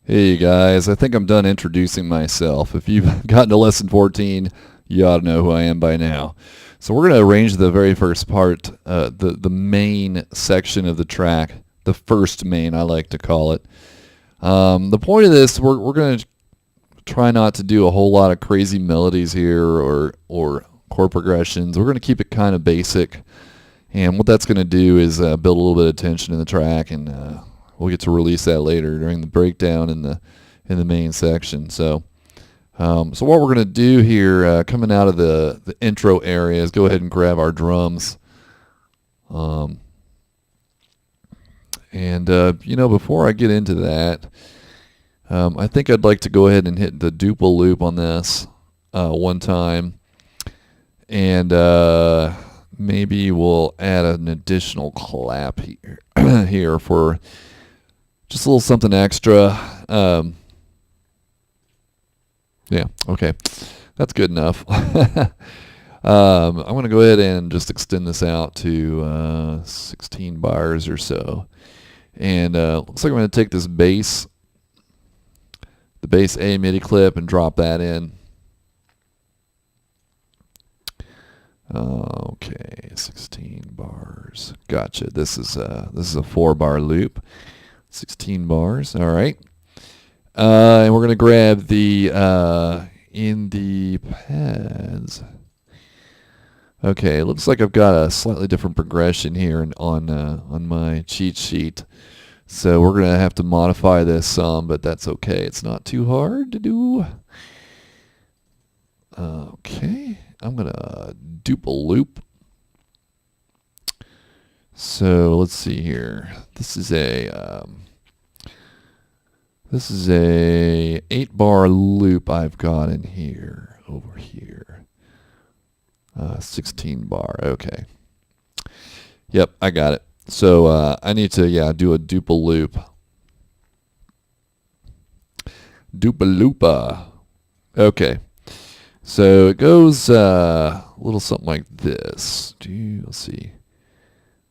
Hey guys, I think I'm done introducing myself. If you've gotten to lesson 14, you ought to know who I am by now. So we're going to arrange the very first part, the main section of the track, the first main I like to call it. The point of this, we're going to try not to do a whole lot of crazy melodies here or chord progressions. We're going to keep it kind of basic, and what that's going to do is build a little bit of tension in the track, and we'll get to release that later during the breakdown in the main section. So what we're going to do here, coming out of the intro area, is go ahead and grab our drums. Before I get into that, I think I'd like to go ahead and hit the duple loop on this one time, and maybe we'll add an additional clap here here for just a little something extra. Yeah, okay. That's good enough. I'm going to go ahead and just extend this out to 16 bars or so. And looks like I'm going to take this bass, the bass A MIDI clip, and drop that in. Okay, 16 bars. Gotcha. This is a 4-bar loop. 16 bars. All right. And we're going to grab the in the pads. Okay, it looks like I've got a slightly different progression here on my cheat sheet. So we're going to have to modify this some, but that's okay. It's not too hard to do. Okay, I'm going to duple loop. So let's see here. This is a 8-bar loop I've got in here, over here. 16 bar, okay. Yep, I got it. So I need to, do a duple loop. Duple loopa. Okay. So it goes a little something like this. Let's see.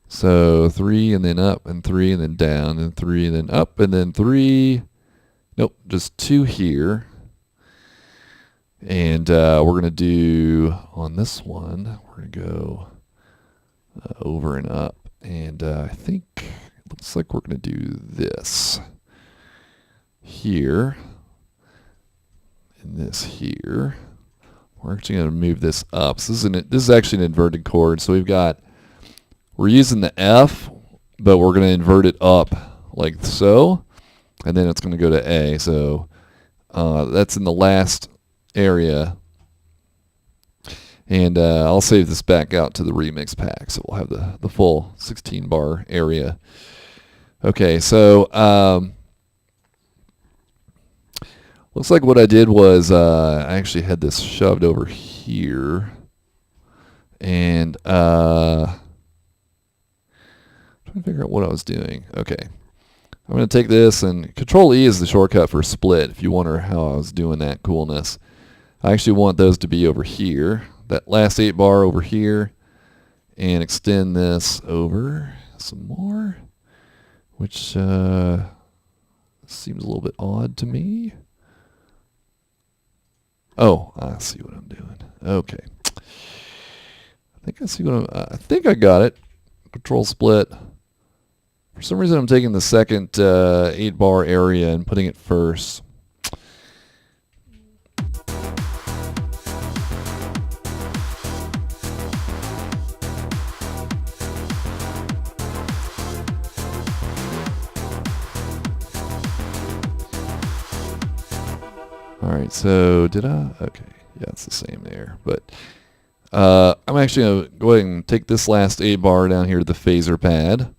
So 3 and then up and 3 and then down and 3 and then up and then 3. Nope, just 2 here. And we're going to do, on this one, we're going to go over and up. And I think it looks like we're going to do this here and this here. We're actually going to move this up. So this is actually an inverted chord. So we're using the F, but we're going to invert it up like so. And then it's going to go to A. So that's in the last area. And I'll save this back out to the remix pack, so we'll have the full 16-bar area. Okay, so looks like what I did was I actually had this shoved over here. And trying to figure out what I was doing. Okay. I'm going to take this, and Control E is the shortcut for split, if you wonder how I was doing that coolness. I actually want those to be over here, that last 8-bar over here, and extend this over some more, which seems a little bit odd to me. Oh, I see what I'm doing. Okay. I think I got it. Control split. For some reason, I'm taking the second 8-bar area and putting it first. All right, so did I? Okay, yeah, it's the same there. But I'm actually going to go ahead and take this last 8-bar down here to the phaser pad.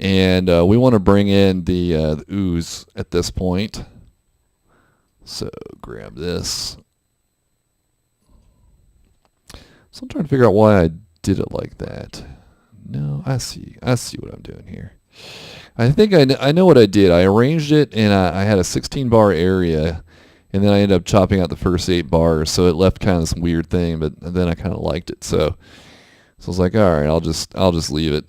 And we want to bring in the ooze at this point. So grab this. So I'm trying to figure out why I did it like that. No, I see what I'm doing here. I think I know what I did. I arranged it, and I had a 16-bar area, and then I ended up chopping out the first 8 bars, so it left kind of this weird thing. But then I kind of liked it, so I was like, all right, I'll just leave it.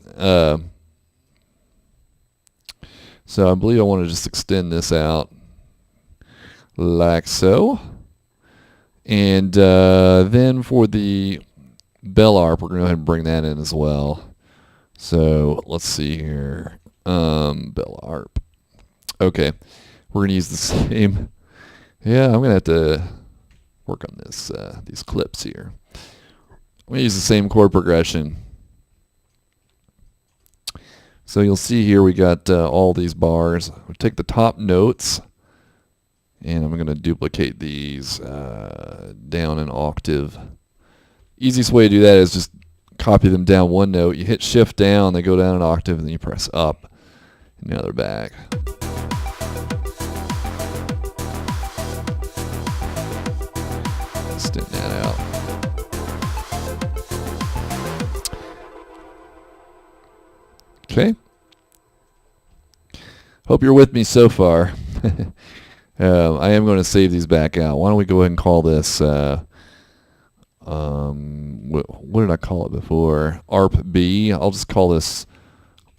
So I believe I want to just extend this out like so. And then for the bell arp, we're going to go ahead and bring that in as well. So let's see here. Bell arp. Okay. We're going to use the same. Yeah, I'm going to have to work on this these clips here. I'm going to use the same chord progression. So you'll see here we got all these bars. We'll take the top notes, and I'm going to duplicate these down an octave. Easiest way to do that is just copy them down one note. You hit shift down, they go down an octave, and then you press up, and now they're back. Extend that out. Okay. Hope you're with me so far. I am going to save these back out. Why don't we go ahead and call this, what did I call it before? ARP B. I'll just call this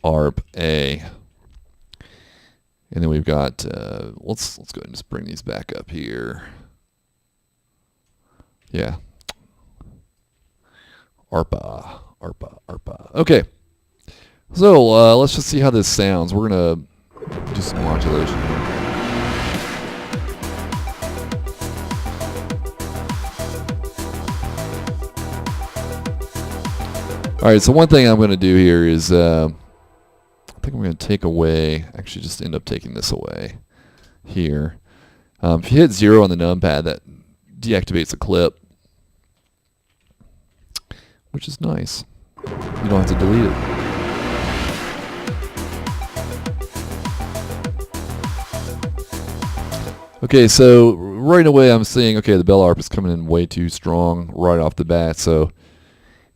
ARP A. And then we've got, let's go ahead and just bring these back up here. Yeah. ARPA, ARPA, ARPA. Okay. So let's just see how this sounds. We're going to do some modulation here. All right, so one thing I'm going to do here is I think I'm going to take away, actually just end up taking this away here. If you hit 0 on the numpad, that deactivates a clip, which is nice. You don't have to delete it. Okay, so right away I'm seeing, okay, the bell arp is coming in way too strong right off the bat. So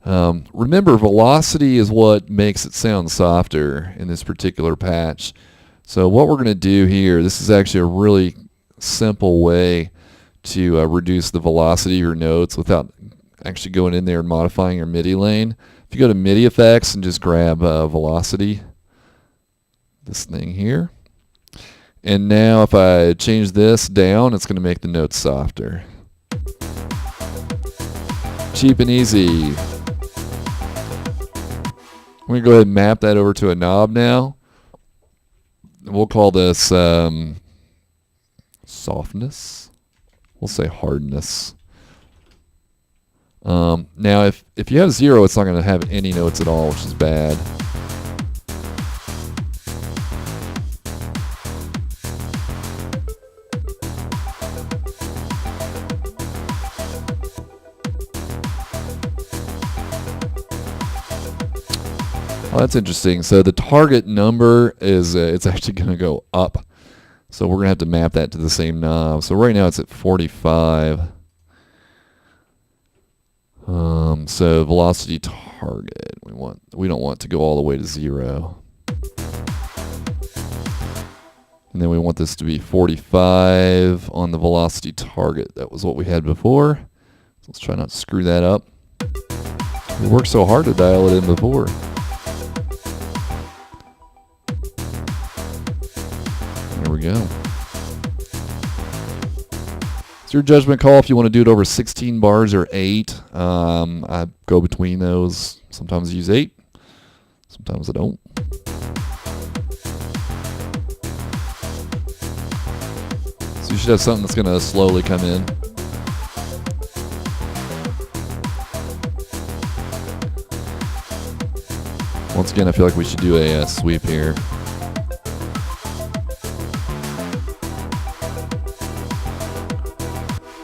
remember, velocity is what makes it sound softer in this particular patch. So what we're going to do here, this is actually a really simple way to reduce the velocity of your notes without actually going in there and modifying your MIDI lane. If you go to MIDI effects and just grab velocity, this thing here. And now if I change this down, it's going to make the notes softer. Cheap and easy. I'm going to go ahead and map that over to a knob now. We'll call this softness. We'll say hardness. Now if you have 0, it's not going to have any notes at all, which is bad. Well, that's interesting. So the target number is it's actually going to go up. So we're going to have to map that to the same knob. So right now it's at 45. So velocity target, we don't want to go all the way to 0. And then we want this to be 45 on the velocity target. That was what we had before. So let's try not to screw that up. We worked so hard to dial it in before. There we go. It's your judgment call if you want to do it over 16 bars or 8. I go between those. Sometimes I use 8. Sometimes I don't. So you should have something that's going to slowly come in. Once again, I feel like we should do a sweep here.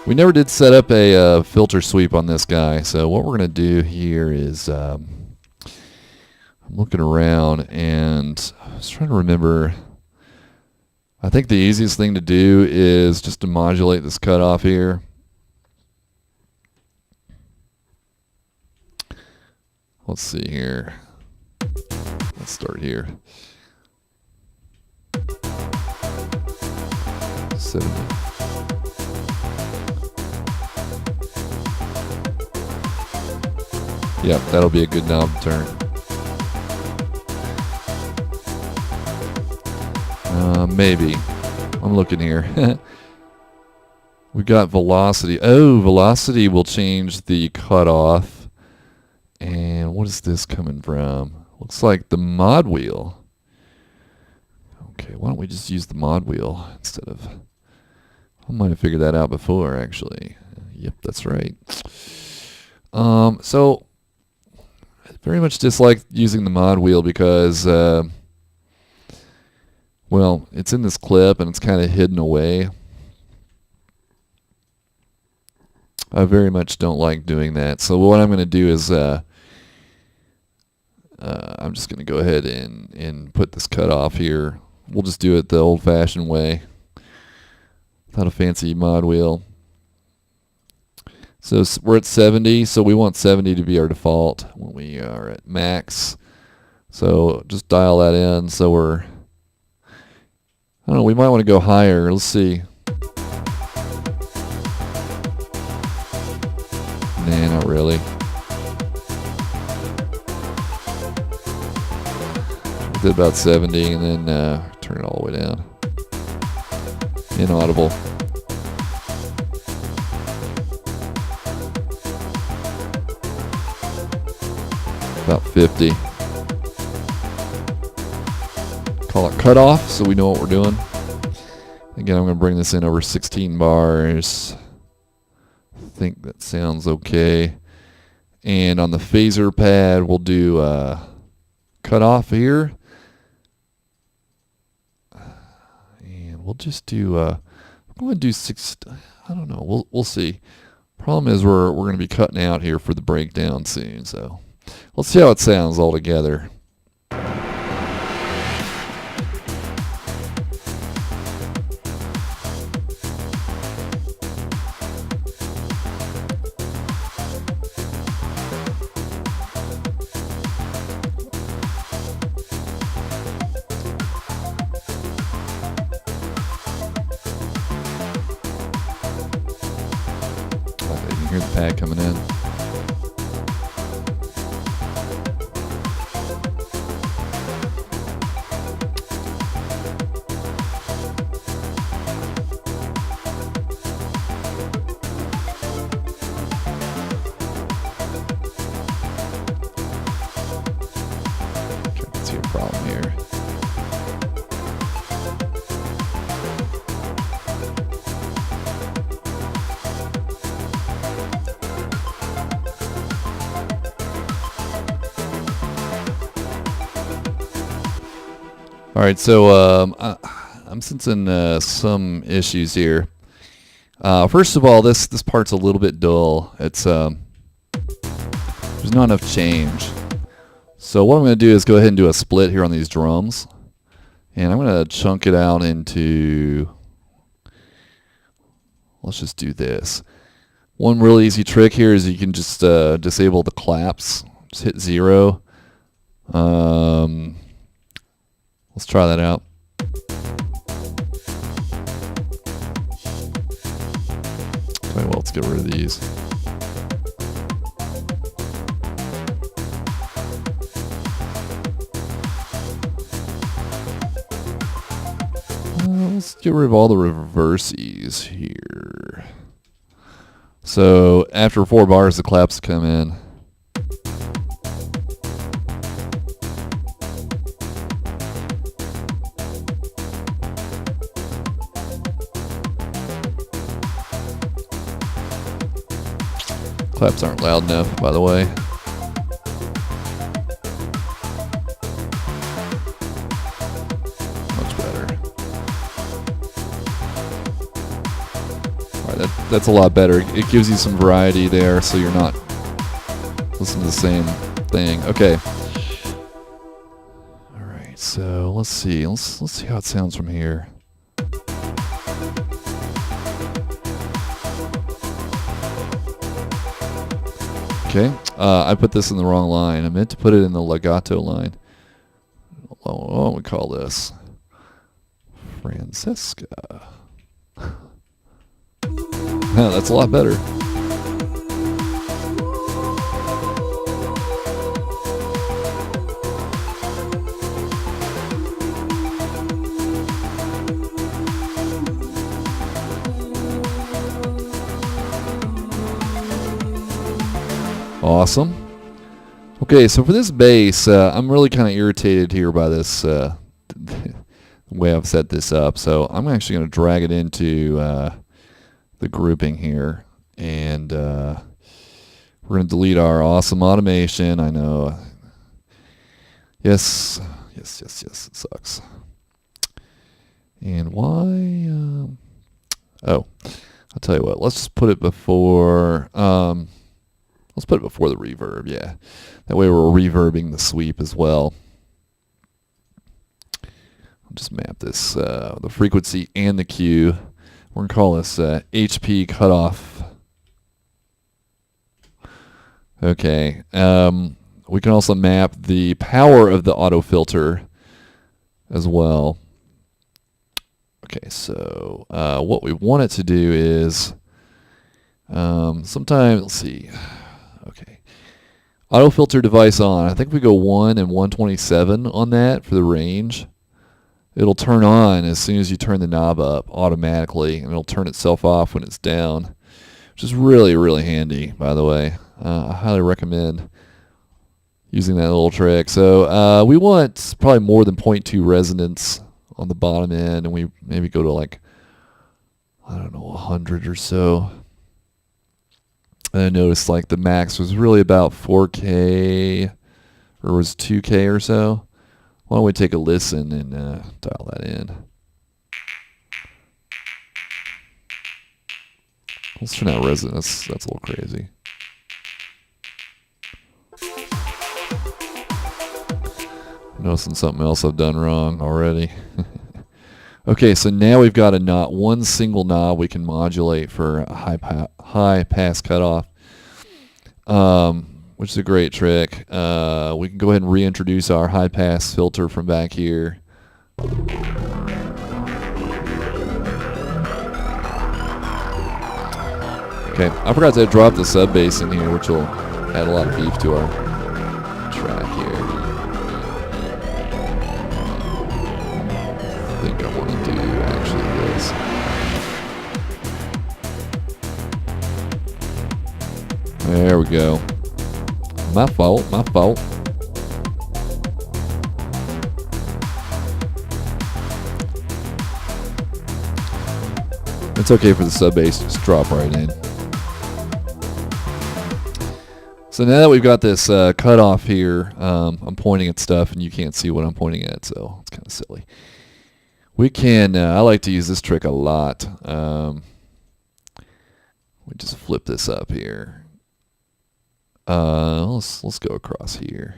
We never did set up a filter sweep on this guy, so what we're going to do here is I'm looking around and I was trying to remember. I think the easiest thing to do is just to modulate this cutoff here. Let's see here. Let's start here. 70. Yep, that'll be a good knob turn. Maybe. I'm looking here. We got velocity. Oh, velocity will change the cutoff. And what is this coming from? Looks like the mod wheel. Okay, why don't we just use the mod wheel instead of... I might have figured that out before, actually. Yep, that's right. So, I very much dislike using the mod wheel because, well, it's in this clip and it's kind of hidden away. I very much don't like doing that. So what I'm going to do is I'm just going to go ahead and put this cutoff here. We'll just do it the old-fashioned way, without a fancy mod wheel. So we're at 70, so we want 70 to be our default when we are at max. So just dial that in. So we're, I don't know, we might want to go higher. Let's see. Nah, not really. Did about 70 and then turn it all the way down. Inaudible. About 50. Call it cutoff so we know what we're doing. Again, I'm going to bring this in over 16 bars. I think that sounds okay. And on the phaser pad, we'll do cutoff here. And we'll just do, I'm going to do 6, I don't know, we'll see. Problem is we're going to be cutting out here for the breakdown soon, so let's see how it sounds all together. You can hear the pad coming in. Okay, let's see a problem here. All right, so I'm sensing some issues here. First of all, this part's a little bit dull. It's there's not enough change. So what I'm going to do is go ahead and do a split here on these drums, and I'm going to chunk it out into. Let's just do this. One really easy trick here is you can just disable the claps. Just hit 0. Let's try that out. Okay, well, let's get rid of these. Let's get rid of all the reverses here. So after 4 bars, the claps come in. Claps aren't loud enough, by the way. Much better. Alright, that's a lot better. It gives you some variety there, so you're not listening to the same thing. Okay. Alright, so let's see. Let's see how it sounds from here. Okay, I put this in the wrong line. I meant to put it in the legato line. What don't we call this? Francesca. Yeah, that's a lot better. Awesome. Okay, so for this bass, I'm really kind of irritated here by this the way I've set this up. So I'm actually going to drag it into the grouping here, and we're going to delete our awesome automation. I know. Yes, it sucks. And why? Oh, I'll tell you what. Let's just put it before. Let's put it before the reverb. Yeah, that way we're reverbing the sweep as well. I'll just map this the frequency and the Q. We're gonna call this HP cutoff. Okay. We can also map the power of the auto filter as well. Okay, so what we want it to do is sometimes, let's see. Okay, auto filter device on. I think we go 1 and 127 on that for the range. It'll turn on as soon as you turn the knob up automatically, and it'll turn itself off when it's down, which is really, really handy, by the way. I highly recommend using that little trick. So we want probably more than 0.2 resonance on the bottom end, and we maybe go to like, I don't know, 100 or so. And I noticed like the max was really about 4K, or was 2K or so. Why don't we take a listen and dial that in? Let's turn out resonance. That's a little crazy. I'm noticing something else I've done wrong already. Okay, so now we've got one single knob we can modulate for a high pass cutoff, which is a great trick. We can go ahead and reintroduce our high pass filter from back here. Okay, I forgot to drop the sub bass in here, which will add a lot of beef to our track here. I think I want to do actually this. There we go. My fault. It's okay for the sub bass to just drop right in. So now that we've got this cutoff here, I'm pointing at stuff and you can't see what I'm pointing at, so it's kind of silly. We can, I like to use this trick a lot. We just flip this up here. Let's go across here.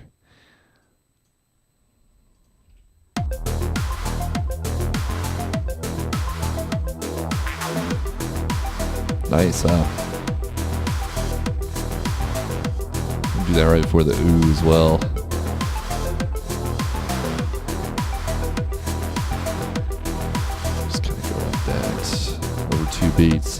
Nice, huh? Do that right before the ooh as well. Just kind of go like that over 2 beats.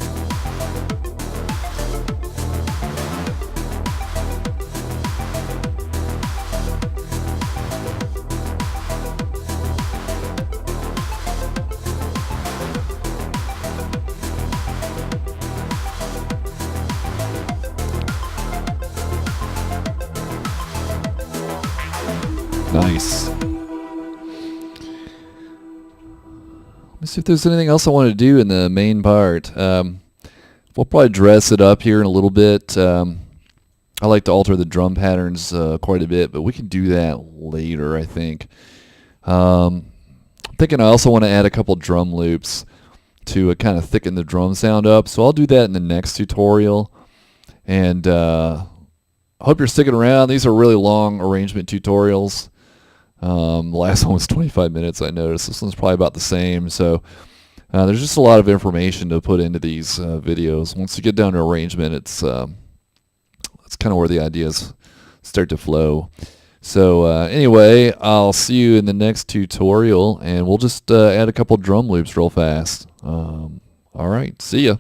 Nice. Let me see if there's anything else I want to do in the main part. We'll probably dress it up here in a little bit. I like to alter the drum patterns quite a bit, but we can do that later, I think. I'm thinking I also want to add a couple drum loops to kind of thicken the drum sound up, so I'll do that in the next tutorial. And I hope you're sticking around. These are really long arrangement tutorials. The last one was 25 minutes, I noticed. This one's probably about the same. So there's just a lot of information to put into these videos. Once you get down to arrangement, it's kind of where the ideas start to flow. So anyway, I'll see you in the next tutorial, and we'll just add a couple drum loops real fast. All right, see ya.